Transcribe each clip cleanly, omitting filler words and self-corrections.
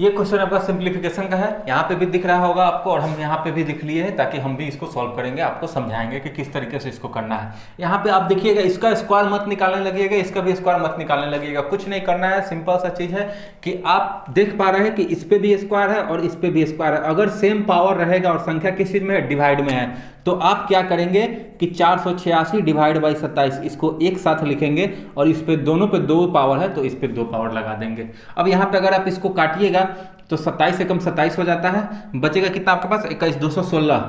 ये क्वेश्चन आपका सिंप्लीफिकेशन का है, यहाँ पे भी दिख रहा होगा आपको और हम यहाँ पे भी दिख लिए हैं ताकि हम भी इसको सॉल्व करेंगे, आपको समझाएंगे कि किस तरीके से इसको करना है। यहाँ पे आप देखिएगा, इसका स्क्वायर मत निकालने लगिएगा, इसका भी स्क्वायर मत निकालने लगिएगा, कुछ नहीं करना है। सिंपल सा चीज है कि आप देख पा रहे हैं कि इस पे भी स्क्वायर है और इस पे भी स्क्वायर है। अगर सेम पावर रहेगा और संख्या किस चीज में है, डिवाइड में है, तो आप क्या करेंगे कि 486 डिवाइड बाई 27 इसको एक साथ लिखेंगे और इस पे दोनों पे 2 पावर है तो इस पे 2 पावर लगा देंगे। अब यहाँ पे अगर आप इसको काटिएगा तो 27 से कम 27 हो जाता है, बचेगा कितना आपके पास 21 216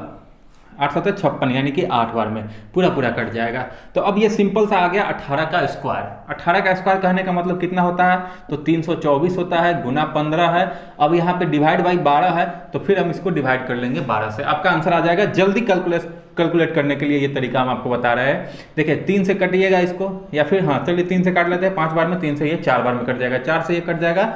8 7 56 यानी कि 8 बार में पूरा कट जाएगा। तो अब ये सिंपल सा आ गया 18 का स्क्वायर। 18 का स्क्वायर कहने का मतलब कितना होता है, तो 324 होता है, गुना 15 है। अब यहाँ पे डिवाइड बाई 12 है तो फिर हम इसको डिवाइड कर लेंगे 12 से, आपका आंसर आ जाएगा। जल्दी कैलकुलेट करने के लिए ये तरीका हम आपको बता रहे हैं। देखिए 3 से कटिएगा इसको, या फिर हाँ चलिए 3 से काट लेते हैं 5 बार में, 3 से ये 4 बार में कट जाएगा, 4 से ये कट जाएगा,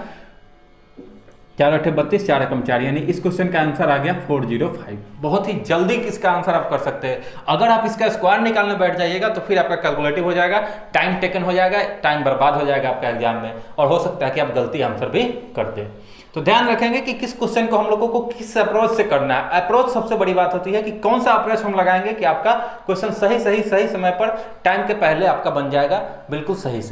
4 8 32, 4 एकम 4, यानी इस क्वेश्चन का आंसर आ गया 405। बहुत ही जल्दी इसका आंसर आप कर सकते हैं। अगर आप इसका स्क्वायर निकालने बैठ जाइएगा तो फिर आपका कैलकुलेटिव हो जाएगा, टाइम टेकन हो जाएगा, टाइम बर्बाद हो जाएगा आपका एग्जाम में, और हो सकता है कि आप गलती आंसर भी कर दें। तो ध्यान रखेंगे कि किस क्वेश्चन को हम लोगों को किस अप्रोच से करना है। अप्रोच सबसे बड़ी बात होती है कि कौन सा अप्रोच हम लगाएंगे कि आपका क्वेश्चन सही समय पर टाइम के पहले आपका बन जाएगा, बिल्कुल सही।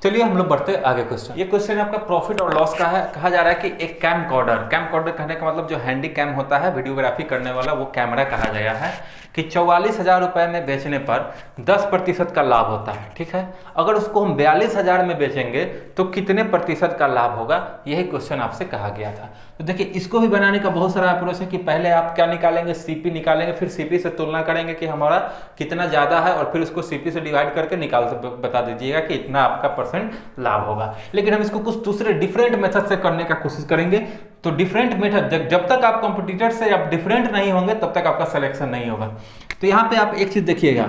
चलिए हम लोग बढ़ते आगे क्वेश्चन। ये क्वेश्चन आपका प्रॉफिट और लॉस का है। कहा जा रहा है कि एक कैमकॉर्डर कहने का मतलब जो हैंडी कैम होता है, वीडियोग्राफी करने वाला, वो कैमरा कहा गया है कि 44,000 रुपए में बेचने पर 10% का लाभ होता है। ठीक है, अगर उसको हम 42,000 में बेचेंगे तो कितने प्रतिशत का लाभ होगा, यही क्वेश्चन आपसे कहा गया था। तो देखिए इसको भी बनाने का बहुत सारा अप्रोच है कि पहले आप क्या निकालेंगे, सीपी निकालेंगे, फिर सीपी से तुलना करेंगे कि हमारा कितना ज्यादा है, और फिर उसको सीपी से डिवाइड करके बता दीजिएगा कि इतना आपका परसेंट लाभ होगा। लेकिन हम इसको कुछ दूसरे डिफरेंट मेथड से करने का कोशिश करेंगे। तो डिफरेंट मेथड, जब तक आप कॉम्पिटिटर से आप डिफरेंट नहीं होंगे तब तक आपका सिलेक्शन नहीं होगा। तो यहाँ पे आप एक चीज देखिएगा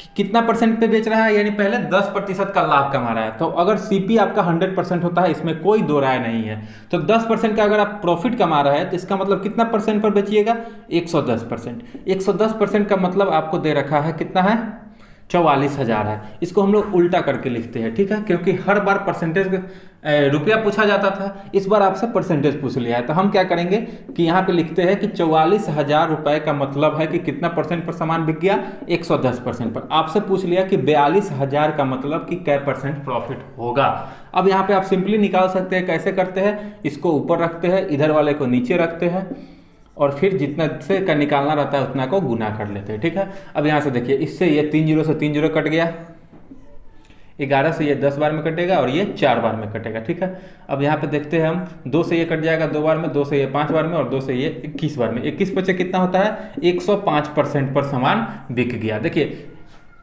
कि कितना परसेंट पे बेच रहा है, यानी पहले 10% का लाभ कमा रहा है। तो अगर सीपी आपका 100% होता है, इसमें कोई दो राय नहीं है, तो 10% का अगर आप प्रॉफिट कमा रहे हैं तो इसका मतलब कितना परसेंट पर बेचिएगा, 110%। 110% का मतलब आपको दे रखा है कितना है, 44,000 है। इसको हम लोग उल्टा करके लिखते हैं, ठीक है, क्योंकि हर बार परसेंटेज रुपया पूछा जाता था, इस बार आपसे परसेंटेज पूछ लिया है। तो हम क्या करेंगे कि यहाँ पे लिखते हैं कि 44,000 रुपए का मतलब है कि कितना परसेंट पर सामान बिक गया, 110% पर। आपसे पूछ लिया कि 42,000 का मतलब कि कै परसेंट प्रॉफिट होगा। अब यहाँ पे आप सिंपली निकाल सकते हैं। कैसे करते हैं, इसको ऊपर रखते हैं, इधर वाले को नीचे रखते हैं, और फिर जितना से का निकालना रहता है उतना को गुना कर लेते हैं। ठीक है, अब यहाँ से देखिए, इससे ये 3 जीरो से 3 जीरो कट गया, 11 से ये 10 बार में कटेगा और ये 4 बार में कटेगा। ठीक है, अब यहाँ पे देखते हैं हम, 2 से ये कट जाएगा 2 बार में, 2 से ये 5 बार में, और 2 से ये 21 बार में। 21 बचे कितना होता है, 105% पर सामान बिक गया। देखिए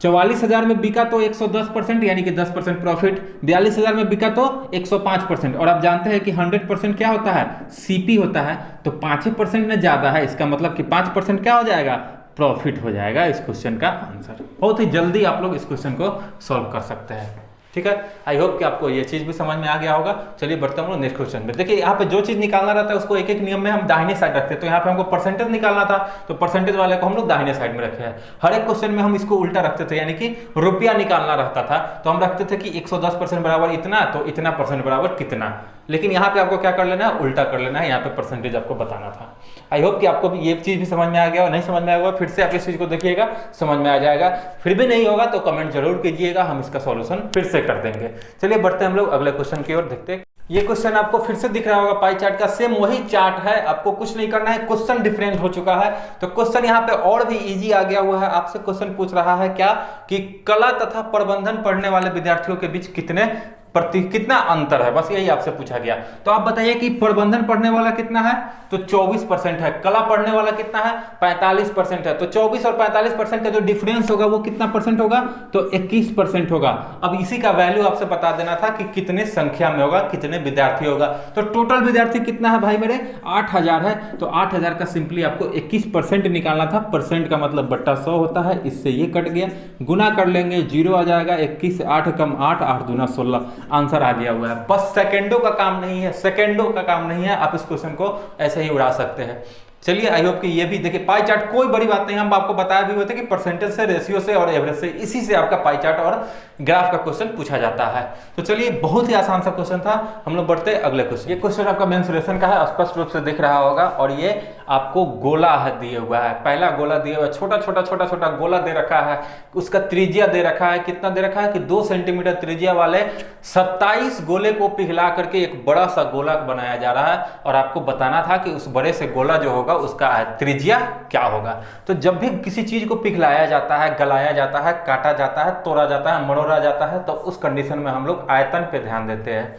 44,000 में बिका तो 110% यानी कि 10% प्रॉफिट, 42,000 में बिका तो 105%। और आप जानते हैं कि 100% क्या होता है, सीपी होता है, तो 5% में ज्यादा है, इसका मतलब कि 5% क्या हो जाएगा, प्रॉफिट हो जाएगा इस क्वेश्चन का आंसर। बहुत ही जल्दी आप लोग इस क्वेश्चन को सॉल्व कर सकते हैं। ठीक है, आई होप कि आपको ये चीज भी समझ में आ गया होगा। चलिए बढ़ते हैं नेक्स्ट क्वेश्चन में। देखिए यहाँ पे जो चीज निकालना रहता है उसको एक एक नियम में हम दाहिने साइड रखते हैं। तो यहाँ पे हमको परसेंटेज निकालना था, तो परसेंटेज वाले को हम लोग दाहिने साइड में रखे हैं। हर एक क्वेश्चन में हम इसको उल्टा रखते थे, यानी कि रुपया निकालना रहता था तो हम रखते थे कि 110% बराबर इतना, तो इतना परसेंट बराबर कितना। लेकिन यहाँ पे आपको क्या कर लेना है, उल्टा कर लेना है, यहाँ पे परसेंटेज आपको बताना था। आई होप कि आपको भी ये चीज भी समझ में आ गया, और नहीं समझ में आएगा फिर से आप इस चीज को देखिएगा, समझ में आ जाएगा। फिर भी नहीं होगा तो कमेंट जरूर कीजिएगा, हम इसका सॉल्यूशन फिर से कर देंगे। चलिए बढ़ते हैं हम लोग अगले क्वेश्चन की ओर। देखते हैं, ये क्वेश्चन आपको फिर से दिख रहा होगा पाई चार्ट का, सेम वही चार्ट है, आपको कुछ नहीं करना है, क्वेश्चन डिफरेंट हो चुका है। तो क्वेश्चन यहाँ पे और भी इजी आ गया हुआ है। आपसे क्वेश्चन पूछ रहा है क्या, कि कला तथा प्रबंधन पढ़ने वाले विद्यार्थियों के बीच कितना अंतर है, बस यही आपसे पूछा गया। तो आप बताइए कि प्रबंधन पढ़ने वाला कितना है, तो 24% है। कला पढ़ने वाला कितना है, 45% है। तो 24 और 45% का जो डिफरेंस होगा वो कितना परसेंट होगा, तो 21% होगा। अब इसी का वैल्यू आपसे बता देना था कि कितने संख्या में होगा, कितने विद्यार्थी होगा। तो टोटल विद्यार्थी कितना है भाई मेरे, 8,000 है। तो 8,000 का सिंपली आपको 21% निकालना था। परसेंट का मतलब बट्टा 100 होता है, इससे ये कट गया, गुना कर लेंगे, 0 आ जाएगा, 21 8 कम 8 8 दूना 16, आंसर आ गया हुआ है। बस सेकंडों का काम नहीं है, सेकंडों का काम नहीं है, आप इस क्वेश्चन को ऐसे ही उड़ा सकते हैं। चलिए आई होप कि ये भी देखिए पाई चार्ट कोई बड़ी बात नहीं, हम आपको बताया भी होते कि परसेंटेज से, रेशियो से और एवरेज से, इसी से आपका पाई चार्ट और ग्राफ का क्वेश्चन पूछा जाता है। तो चलिए बहुत ही आसान सा क्वेश्चन था, हम लोग बढ़ते हैं अगले क्वेश्चन। ये क्वेश्चन आपका मेंसुरेशन का है, स्पष्ट रूप से दिख रहा होगा, और ये आपको गोला है दिया हुआ है, पहला गोला दिया हुआ है, छोटा छोटा गोला दे रखा है, उसका त्रिज्या दे रखा है, कितना दे रखा है कि 2 सेंटीमीटर त्रिज्या वाले 27 गोले को पिघला करके एक बड़ा सा गोला बनाया जा रहा है, और आपको बताना था कि उस बड़े से गोला जो होगा उसका त्रिज्या क्या होगा। तो जब भी किसी चीज को पिघलाया जाता है, गलाया जाता है, काटा जाता है, तोड़ा जाता है, मरोड़ा जाता है, तो उस कंडीशन में हम लोग आयतन पे ध्यान देते हैं।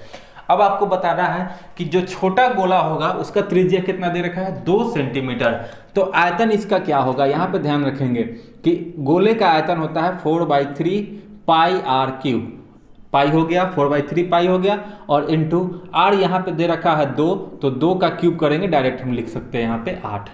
अब आपको बताना है कि जो छोटा गोला होगा उसका त्रिज्या कितना दे रखा है, 2 सेंटीमीटर, तो आयतन इसका क्या होगा, यहां पे ध्यान रखेंगे कि गोले का आयतन होता है 4/3 पाई आर क्यूब, पाई हो गया 4/3 पाई हो गया, और इंटू आर यहाँ पे दे रखा है 2, तो 2 का क्यूब करेंगे, डायरेक्ट हम लिख सकते हैं यहाँ पे 8।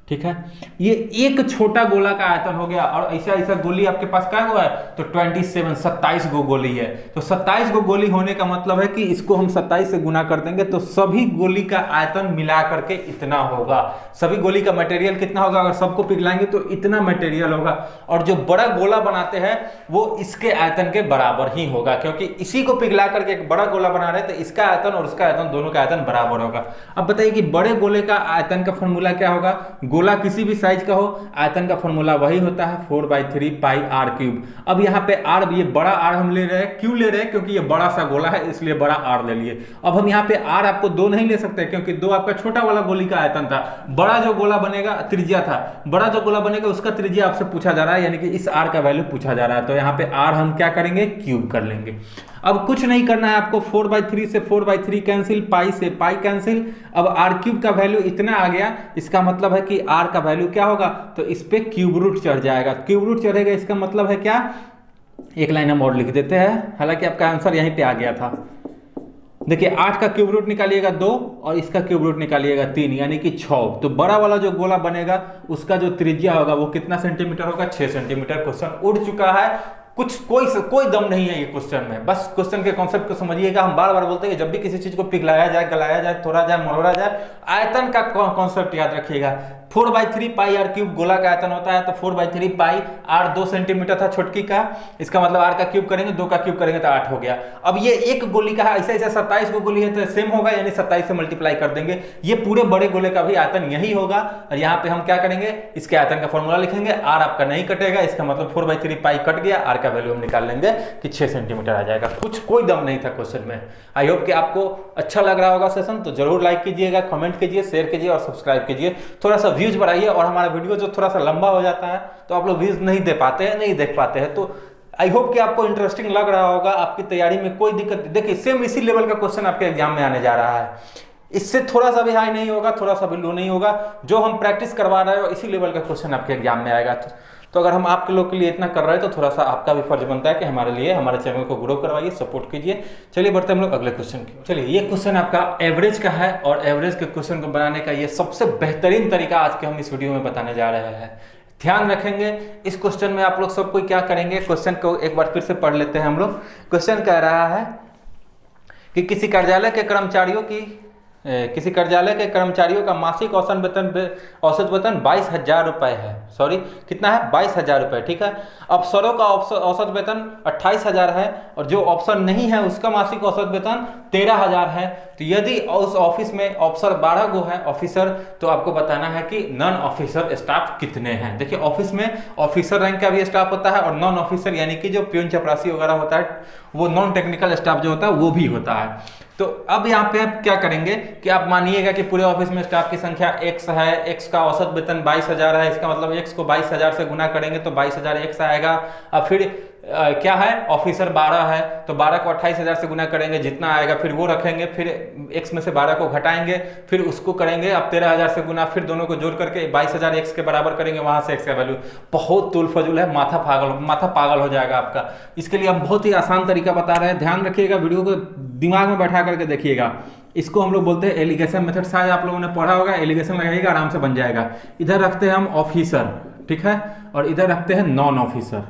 ठीक है, ये एक छोटा गोला का आयतन हो गया, और ऐसा ऐसा गोली आपके पास क्या हुआ है, तो 27 गो गोली है, तो 27 गो गोली होने का मतलब है कि इसको हम 27 से गुना कर देंगे तो सभी गोली का आयतन मिला करके इतना होगा। सभी गोली का मटेरियल कितना होगा, अगर सबको पिघलाएंगे तो इतना मटेरियल होगा, और जो बड़ा गोला बनाते हैं वो इसके आयतन के बराबर ही होगा, क्योंकि इसी को पिघला करके एक बड़ा गोला बना रहे हैं, तो इसका आयतन और उसका आयतन दोनों का आयतन बराबर होगा। अब बताइए कि बड़े गोले का आयतन का फॉर्मूला क्या होगा, गोला किसी भी साइज का हो, आयतन का फॉर्मूला वही होता है 4/3 पाई आर क्यूब। अब यहाँ पे आर, ये बड़ा आर हम ले रहे हैं, क्यों ले रहे हैं, क्योंकि ये बड़ा सा गोला है इसलिए बड़ा आर ले लिए। अब हम यहाँ पे आर आपको 2 नहीं ले सकते, क्योंकि 2 आपका छोटा वाला गोली का आयतन था, बड़ा जो गोला बनेगा त्रिज्या था, बड़ा जो गोला बनेगा उसका त्रिज्या आपसे पूछा जा रहा है, यानी कि इस आर का वैल्यू पूछा जा रहा है, तो यहाँ पे आर हम क्या करेंगे, क्यूब कर लेंगे। अब कुछ नहीं करना है आपको, 4/3 से 4/3 कैंसिल, पाई से पाई कैंसिल, अब आर क्यूब का वैल्यू इतना आ गया, इसका मतलब है कि आर का वैल्यू क्या होगा, तो इस पे क्यूब रूट चढ़ जाएगा, क्यूब रूट चढ़ेगा, इसका मतलब है क्या, एक लाइन हम और लिख देते हैं, हालांकि आपका आंसर यहीं पे आ गया था। देखिए 8 का क्यूब रूट निकालिएगा 2, और इसका क्यूब रूट निकालिएगा 3, यानी कि 6। तो बड़ा वाला जो गोला बनेगा उसका जो त्रिज्या होगा वो कितना सेंटीमीटर होगा, 6 सेंटीमीटर। क्वेश्चन उड़ चुका है, कुछ कोई दम नहीं है ये क्वेश्चन में, बस क्वेश्चन के कॉन्सेप्ट को समझिएगा। हम बार बार बोलते हैं कि जब भी किसी चीज को पिघलाया जाए, गलाया जाए, तोड़ा जाए, मरोड़ा जाए, आयतन का कॉन्सेप्ट याद रखिएगा। 4/3 पाई आर क्यूब गोला का आयतन होता है, तो 4/3 पाई आर 2 सेंटीमीटर था छोटकी का, इसका मतलब आर का क्यूब करेंगे, 2 का क्यूब करेंगे तो 8 हो गया। अब ये एक गोली का है, ऐसा ऐसा 27 को गोली है तो सेम होगा, यानी 27 से मल्टीप्लाई कर देंगे, ये पूरे बड़े गोले का भी आयतन यही होगा। और यहाँ पे हम क्या करेंगे, इसके आयतन का फॉर्मूला लिखेंगे, आर आपका नहीं कटेगा, इसका मतलब 4/3 पाई कट गया, आर का वैल्यू हम निकाल लेंगे कि 6 सेंटीमीटर आ जाएगा। कुछ कोई दम नहीं था क्वेश्चन में। आई होप कि आपको अच्छा लग रहा होगा सेशन, तो जरूर लाइक कीजिएगा, कमेंट कीजिए, शेयर कीजिए और सब्सक्राइब कीजिए, थोड़ा सा व्यूज बढ़ाइए। और हमारा वीडियो जो थोड़ा सा लंबा हो जाता है तो आप लोग व्यूज नहीं दे पाते हैं, नहीं देख पाते हैं, तो आई होप कि आपको इंटरेस्टिंग लग रहा होगा, आपकी तैयारी में कोई दिक्कत। देखिए सेम इसी लेवल का क्वेश्चन आपके एग्जाम में आने जा रहा है, इससे थोड़ा सा भी हाई नहीं होगा, थोड़ा सा भी लो नहीं होगा, जो हम प्रैक्टिस करवा रहे हो इसी लेवल का क्वेश्चन आपके एग्जाम में आएगा। तो अगर हम आपके लोग के लिए इतना कर रहे हैं तो थोड़ा सा आपका भी फर्ज बनता है कि हमारे लिए, हमारे चैनल को ग्रो करवाइए, सपोर्ट कीजिए। चलिए बढ़ते हैं हम लोग अगले क्वेश्चन की। चलिए ये क्वेश्चन आपका एवरेज का है, और एवरेज के क्वेश्चन को बनाने का ये सबसे बेहतरीन तरीका आज के हम इस वीडियो में बताने जा रहे हैं। ध्यान रखेंगे इस क्वेश्चन में, आप लोग सब कोई क्या करेंगे, क्वेश्चन को एक बार फिर से पढ़ लेते हैं हम लोग। क्वेश्चन कह रहा है कि किसी कार्यालय के कर्मचारियों का मासिक औसत वेतन 22,000 रुपए है। सॉरी, कितना है, 22,000 रुपए, ठीक है। अफसरों का औसत वेतन 28,000 है, और जो अफसर नहीं है उसका मासिक औसत वेतन 13,000 है। तो यदि उस ऑफिस में अफसर 12 गो है ऑफिसर, तो आपको बताना है कि नॉन ऑफिसर स्टाफ कितने हैं। देखिए ऑफिस में ऑफिसर रैंक का भी स्टाफ होता है, और नॉन ऑफिसर यानी कि जो प्यून चपरासी वगैरह होता है, वो नॉन टेक्निकल स्टाफ जो होता है वो भी होता है। तो अब यहाँ पे आप क्या करेंगे कि आप मानिएगा कि पूरे ऑफिस में स्टाफ की संख्या x है, x का औसत वेतन 22,000 है, इसका मतलब x को 22,000 से गुना करेंगे तो 22,000 x आएगा। अब फिर क्या है, ऑफिसर 12 है, तो 12 को 28,000 से गुना करेंगे, जितना आएगा फिर वो रखेंगे, फिर x में से 12 को घटाएंगे, फिर उसको करेंगे अब 13,000 से गुना, फिर दोनों को जोड़ करके 22,000 x के बराबर करेंगे, वहां से x का वैल्यू। बहुत तुल फजुल है, माथा पागल हो जाएगा आपका। इसके लिए हम बहुत ही आसान तरीका बता रहे हैं, ध्यान रखिएगा, वीडियो को दिमाग में बैठा करके देखिएगा। इसको हम लोग बोलते हैं एलिगेशन मेथड, शायद आप लोगों ने पढ़ा होगा, एलिगेशन लगाइएगा आराम से बन जाएगा। इधर रखते हैं हम ऑफिसर, ठीक है, और इधर रखते हैं नॉन ऑफिसर।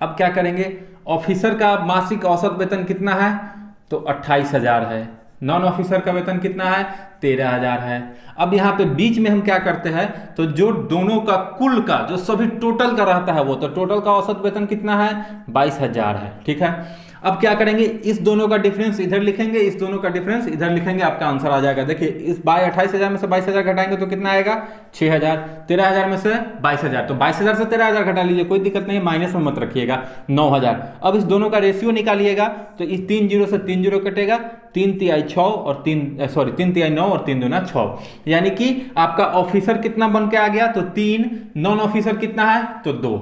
अब क्या करेंगे, ऑफिसर का मासिक औसत वेतन कितना है, तो 28,000 है, नॉन ऑफिसर का वेतन कितना है? 13,000 है। अब यहाँ पे बीच में हम क्या करते हैं, तो जो दोनों का कुल का जो सभी टोटल का रहता है वो, तो टोटल का औसत वेतन कितना है? 22,000 है। ठीक है, अब क्या करेंगे, इस दोनों का डिफरेंस इधर लिखेंगे, इस दोनों का डिफरेंस इधर लिखेंगे, आपका आंसर आ जाएगा। देखिए इस 28,000 में से 22,000 घटाएंगे तो कितना आएगा? 6,000। 13,000 में से 22,000, तो 22,000 से 13,000 घटा लीजिए, कोई दिक्कत नहीं, माइनस में मत रखिएगा। 9,000। अब इस दोनों का रेशियो निकालिएगा, तो इस 3 जीरो से 3 जीरो कटेगा, 3 तिहाई 6 और 3 तिहाई 9 और 3 दूना 6, यानी कि आपका ऑफिसर कितना बन के आ गया? तो 3। नॉन ऑफिसर कितना है? तो 2।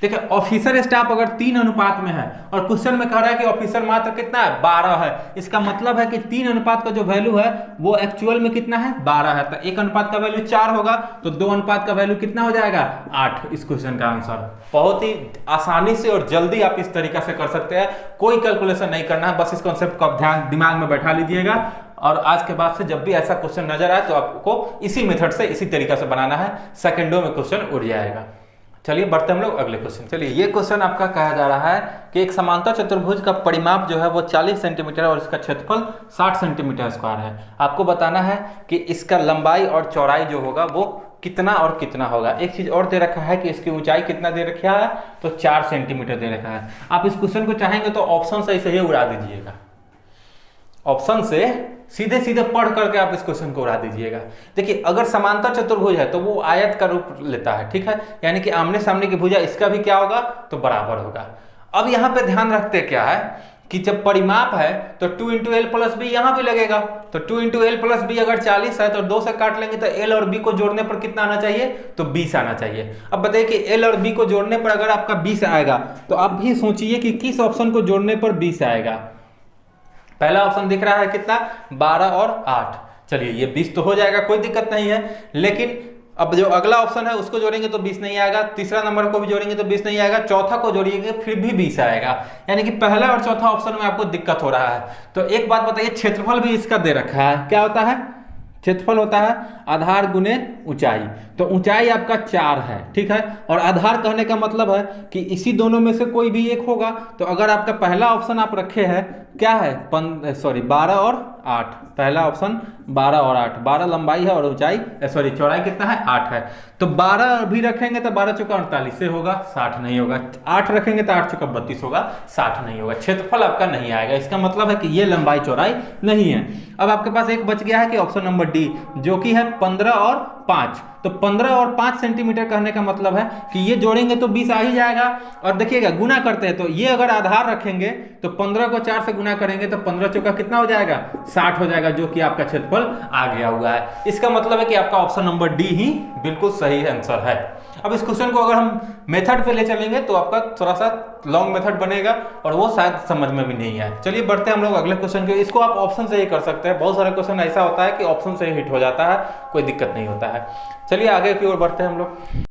देखिए ऑफिसर स्टाफ अगर 3 अनुपात में है और क्वेश्चन में कह रहा है कि ऑफिसर मात्र कितना है? 12 है, इसका मतलब है कि 3 अनुपात का जो वैल्यू है वो एक्चुअल में कितना है? 12 है। तो 1 अनुपात का वैल्यू 4 होगा, तो 2 अनुपात का वैल्यू कितना हो जाएगा? 8। इस क्वेश्चन का आंसर बहुत ही आसानी से और जल्दी आप इस तरीका से कर सकते हैं, कोई कैलकुलेशन नहीं करना है, बस इस कॉन्सेप्ट को आप ध्यान दिमाग में बैठा लीजिएगा। और आज के बाद से जब भी ऐसा क्वेश्चन नजर आए तो आपको इसी मेथड से, इसी तरीका से बनाना है, सेकंडों में क्वेश्चन उड़ जाएगा। चलिए बढ़ते हम लोग अगले क्वेश्चन। चलिए ये क्वेश्चन आपका कहा जा रहा है कि एक समांतर चतुर्भुज का परिमाप जो है वो 40 सेंटीमीटर और इसका क्षेत्रफल 60 सेंटीमीटर स्क्वायर है। आपको बताना है कि इसका लंबाई और चौड़ाई जो होगा वो कितना और कितना होगा। एक चीज और दे रखा है कि इसकी ऊंचाई कितना दे रखा है, तो 4 सेंटीमीटर दे रखा है। आप इस क्वेश्चन को चाहेंगे तो ऑप्शन से ही उड़ा दीजिएगा, ऑप्शन से सीधे सीधे पढ़ करके आप इस क्वेश्चन को उड़ा दीजिएगा। देखिए अगर समांतर चतुर्भुज है तो वो आयत का रूप लेता है, ठीक है, यानी कि आमने सामने की भुजा इसका भी क्या होगा? तो बराबर होगा। अब यहाँ पे ध्यान रखते क्या है कि जब परिमाप है तो 2 × l + b यहाँ भी लगेगा, तो 2 × l + b अगर 40 है तो 2 से काट लेंगे तो l और b को जोड़ने पर कितना आना चाहिए? तो 20 आना चाहिए। अब बताइए कि l और b को जोड़ने पर अगर आपका 20 आएगा तो आप भी सोचिए कि किस ऑप्शन को जोड़ने पर 20 आएगा। पहला ऑप्शन दिख रहा है कितना? 12 और 8। चलिए ये 20 तो हो जाएगा, कोई दिक्कत नहीं है, लेकिन अब जो अगला ऑप्शन है उसको जोड़ेंगे तो 20 नहीं आएगा, तीसरा नंबर को भी जोड़ेंगे तो 20 नहीं आएगा, चौथा को जोड़िएगा फिर भी 20 आएगा, यानी कि पहला और चौथा ऑप्शन में आपको दिक्कत हो रहा है। तो एक बात बताइए, क्षेत्रफल भी इसका दे रखा है, क्या होता है? क्षेत्रफल होता है आधार गुने ऊंचाई, तो ऊंचाई आपका 4 है, ठीक है, और आधार कहने का मतलब है कि इसी दोनों में से कोई भी एक होगा। तो अगर आपका पहला ऑप्शन आप रखे हैं क्या है? 12 और 8, पहला ऑप्शन 12 और 8, 12 लंबाई है और ऊंचाई चौड़ाई कितना है? 8 है। तो 12 भी रखेंगे तो 12 चौका 48 से होगा, 60 नहीं होगा। 8 रखेंगे तो 8 चौका 32 होगा, 60 नहीं होगा। क्षेत्रफल आपका नहीं आएगा, इसका मतलब है कि ये लंबाई चौड़ाई नहीं है। अब आपके पास एक बच गया है कि ऑप्शन नंबर डी, जो कि है 15 और 5। तो 15 और 5 सेंटीमीटर कहने का मतलब है कि ये जोड़ेंगे तो 20 आ ही जाएगा। और देखिएगा गुना करते हैं तो ये अगर आधार रखेंगे तो 15 को 4 से गुना करेंगे तो 15 चौका कितना हो जाएगा? 60 हो जाएगा, जो कि आपका क्षेत्रफल आ गया हुआ है। इसका मतलब है कि आपका ऑप्शन नंबर डी ही बिल्कुल सही आंसर है। अब इस क्वेश्चन को अगर हम मेथड पे ले चलेंगे तो आपका थोड़ा सा लॉन्ग मेथड बनेगा और वो शायद समझ में भी नहीं आए। चलिए बढ़ते हैं हम लोग अगले क्वेश्चन के। इसको आप ऑप्शन से ही कर सकते हैं, बहुत सारे क्वेश्चन ऐसा होता है कि ऑप्शन से ही हिट हो जाता है, कोई दिक्कत नहीं होता है। चलिए आगे की ओर बढ़ते हैं हम लोग।